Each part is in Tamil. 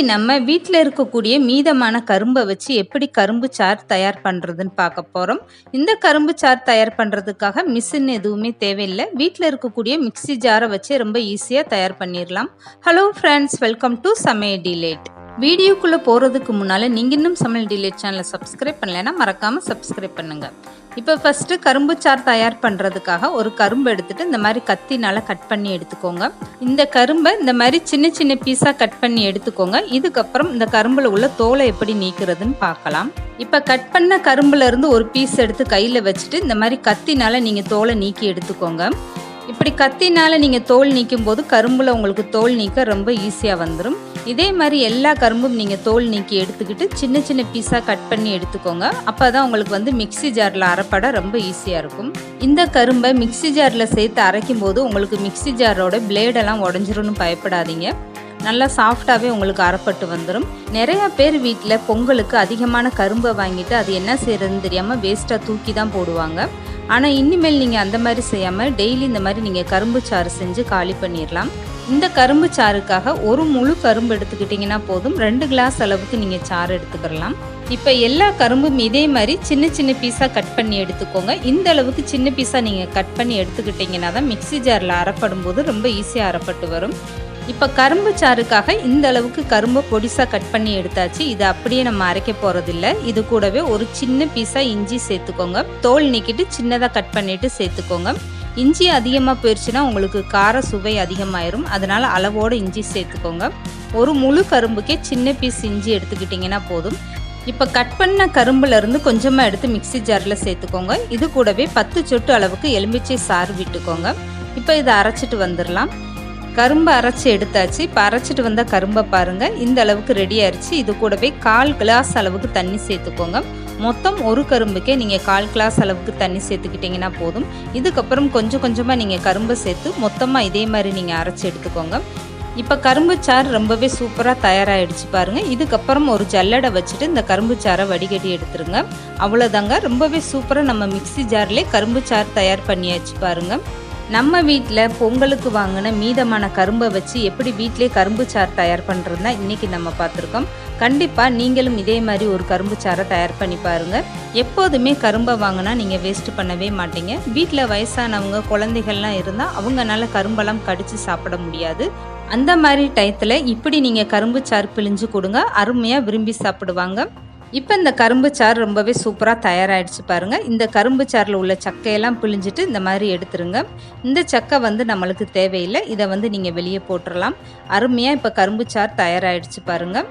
நம்ம வீட்டில் இருக்கக்கூடிய மீதமான கரும்பை வச்சு எப்படி கரும்பு சாறு தயார் பண்ணுறதுன்னு பார்க்க போகிறோம். இந்த கரும்பு சாறு தயார் பண்ணுறதுக்காக மிஷின் எதுவுமே தேவையில்லை. வீட்டில் இருக்கக்கூடிய மிக்ஸி ஜாரை வச்சு ரொம்ப ஈஸியாக தயார் பண்ணிடலாம். ஹலோ ஃப்ரெண்ட்ஸ், வெல்கம் டு சமையல் டிலேட். வீடியோக்குள்ளே போகிறதுக்கு முன்னால் நீங்கள் இன்னும் சமையல் டிலேட் சேனலை சப்ஸ்கிரைப் பண்ணலைன்னா மறக்காமல் சப்ஸ்கிரைப் பண்ணுங்கள். இப்போ ஃபஸ்ட்டு கரும்பு சாறு தயார் பண்ணுறதுக்காக ஒரு கரும்பு எடுத்துகிட்டு இந்த மாதிரி கத்தினால் கட் பண்ணி எடுத்துக்கோங்க. இந்த கரும்பை இந்த மாதிரி சின்ன சின்ன பீஸாக கட் பண்ணி எடுத்துக்கோங்க. இதுக்கப்புறம் இந்த கரும்பில் உள்ள தோலை எப்படி நீக்கிறதுன்னு பார்க்கலாம். இப்போ கட் பண்ண கரும்புலேருந்து ஒரு பீஸ் எடுத்து கையில் வச்சுட்டு இந்த மாதிரி கத்தினால் நீங்கள் தோலை நீக்கி எடுத்துக்கோங்க. இப்படி கத்தினால் நீங்கள் தோல் நீக்கும் போது கரும்பில் உங்களுக்கு தோல் நீக்க ரொம்ப ஈஸியாக வந்துடும். இதே மாதிரி எல்லா கரும்பும் நீங்கள் தோல் நீக்கி எடுத்துக்கிட்டு சின்ன சின்ன பீஸாக கட் பண்ணி எடுத்துக்கோங்க. அப்போ தான் உங்களுக்கு மிக்ஸி ஜாரில் அரைப்பட ரொம்ப ஈஸியாக இருக்கும். இந்த கரும்பை மிக்ஸி ஜாரில் சேர்த்து அரைக்கும் போது உங்களுக்கு மிக்ஸி ஜாரோட பிளேடெல்லாம் உடஞ்சிரும்னு பயப்படாதீங்க. நல்லா சாஃப்டாகவே உங்களுக்கு அரைப்பட்டு வந்துடும். நிறையா பேர் வீட்டில் பொங்கலுக்கு அதிகமான கரும்பை வாங்கிட்டு அது என்ன செய்யறதுன்னு தெரியாமல் வேஸ்ட்டாக தூக்கி தான் போடுவாங்க. ஆனால் இனிமேல் நீங்கள் அந்த மாதிரி செய்யாமல் டெய்லி இந்த மாதிரி நீங்கள் கரும்பு சாறு செஞ்சு காலி பண்ணிடலாம். இந்த கரும்பு சாறுக்காக ஒரு முழு கரும்பு எடுத்துக்கிட்டிங்கன்னா போதும். 2 கிளாஸ் அளவுக்கு நீங்கள் சாறு எடுத்துக்கிடலாம். இப்போ எல்லா கரும்பும் இதே மாதிரி சின்ன சின்ன பீஸாக கட் பண்ணி எடுத்துக்கோங்க. இந்த அளவுக்கு சின்ன பீஸாக நீங்கள் கட் பண்ணி எடுத்துக்கிட்டிங்கன்னா தான் மிக்ஸி ஜாரில் அரைப்படும் போது ரொம்ப ஈஸியாக அரைப்பட்டு வரும். இப்போ கரும்பு சாறுக்காக இந்த அளவுக்கு கரும்பை பொடிசாக கட் பண்ணி எடுத்தாச்சு. இது அப்படியே நம்ம அரைக்க போகிறதில்ல. இது கூடவே ஒரு சின்ன பீஸாக இஞ்சி சேர்த்துக்கோங்க. தோல் நீக்கிட்டு சின்னதாக கட் பண்ணிவிட்டு சேர்த்துக்கோங்க. இஞ்சி அதிகமாக போயிடுச்சுன்னா உங்களுக்கு கார சுவை அதிகமாயிரும். அதனால் அளவோடு இஞ்சி சேர்த்துக்கோங்க. ஒரு முழு கரும்புக்கே சின்ன பீஸ் இஞ்சி எடுத்துக்கிட்டிங்கன்னா போதும். இப்போ கட் பண்ண கரும்புலேருந்து கொஞ்சமாக எடுத்து மிக்ஸி ஜாரில் சேர்த்துக்கோங்க. இது கூடவே 10 சொட்டு அளவுக்கு எலுமிச்சை சாறு விட்டுக்கோங்க. இப்போ இதை அரைச்சிட்டு வந்துடலாம். கரும்பை அரைச்சி எடுத்தாச்சு. இப்போ அரைச்சிட்டு வந்த கரும்பை பாருங்கள், இந்த அளவுக்கு ரெடி ஆயிடுச்சு. இது கூடவே 1/4 கிளாஸ் அளவுக்கு தண்ணி சேர்த்துக்கோங்க. மொத்தம் ஒரு கரும்புக்கே நீங்கள் 1/4 கிளாஸ் அளவுக்கு தண்ணி சேர்த்துக்கிட்டிங்கன்னா போதும். இதுக்கப்புறம் கொஞ்சம் கொஞ்சமாக நீங்கள் கரும்பை சேர்த்து மொத்தமாக இதே மாதிரி நீங்கள் அரைச்சி எடுத்துக்கோங்க. இப்போ கரும்பு சாறு ரொம்பவே சூப்பராக தயாராகிடுச்சு பாருங்கள். இதுக்கப்புறம் ஒரு ஜல்லடை வச்சுட்டு இந்த கரும்பு சாறை வடிகட்டி எடுத்துருங்க. அவ்வளோதாங்க, ரொம்பவே சூப்பராக நம்ம மிக்ஸி ஜார்லேயே கரும்பு சாறு தயார் பண்ணியாச்சு பாருங்கள். நம்ம வீட்டில் பொங்கலுக்கு வாங்கின மீதமான கரும்பை வச்சு எப்படி வீட்டிலே கரும்பு சாறு தயார் பண்ணுறதுனா இன்றைக்கி நம்ம பார்த்துருக்கோம். கண்டிப்பாக நீங்களும் இதே மாதிரி ஒரு கரும்பு சாறை தயார் பண்ணி பாருங்கள். எப்போதுமே கரும்பை வாங்கினா நீங்கள் வேஸ்ட்டு பண்ணவே மாட்டீங்க. வீட்டில் வயசானவங்க குழந்தைகள்லாம் இருந்தால் அவங்கனால கரும்பெல்லாம் கடித்து சாப்பிட முடியாது. அந்த மாதிரி டயத்தில் இப்படி நீங்கள் கரும்பு சாறு பிழிஞ்சு கொடுங்க, அருமையாக விரும்பி சாப்பிடுவாங்க. இப்போ இந்த கரும்பு சாறு ரொம்பவே சூப்பராக தயாராகிடுச்சு பாருங்கள். இந்த கரும்பு சாறில் உள்ள சக்கையெல்லாம் பிழிஞ்சிட்டு இந்த மாதிரி எடுத்துருங்க. இந்த சக்கை நம்மளுக்கு தேவையில்லை. இதை நீங்கள் வெளியே போட்டுடலாம். அருமையாக இப்போ கரும்பு சாறு தயாராகிடுச்சு பாருங்கள்.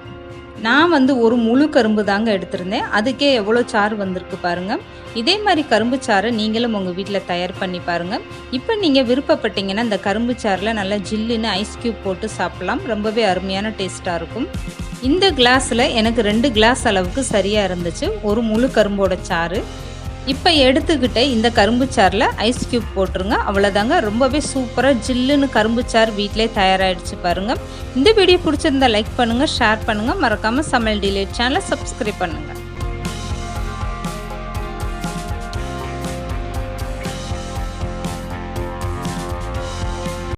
நான் ஒரு முழு கரும்பு தாங்க எடுத்திருந்தேன். அதுக்கே எவ்வளோ சாறு வந்திருக்கு பாருங்கள். இதே மாதிரி கரும்பு சாறை நீங்களும் உங்கள் வீட்டில் தயார் பண்ணி பாருங்கள். இப்போ நீங்கள் விருப்பப்பட்டீங்கன்னா இந்த கரும்பு சாறில் நல்லா ஜில்லுன்னு ஐஸ் க்யூப் போட்டு சாப்பிட்லாம். ரொம்பவே அருமையான டேஸ்ட்டாக இருக்கும். இந்த கிளாஸில் எனக்கு 2 கிளாஸ் அளவுக்கு சரியாக இருந்துச்சு ஒரு முழு கரும்போட சாறு. இப்போ எடுத்துக்கிட்ட இந்த கரும்பு சாறில் ஐஸ் க்யூப் போட்டுருங்க. அவ்வளோதாங்க, ரொம்பவே சூப்பராக ஜில்லுன்னு கரும்பு சாறு வீட்டிலே தயாராகிடுச்சு பாருங்கள். இந்த வீடியோ பிடிச்சிருந்தா லைக் பண்ணுங்கள், ஷேர் பண்ணுங்கள், மறக்காமல் சமையல் டிலேட் சேனலை சப்ஸ்கிரைப் பண்ணுங்கள்.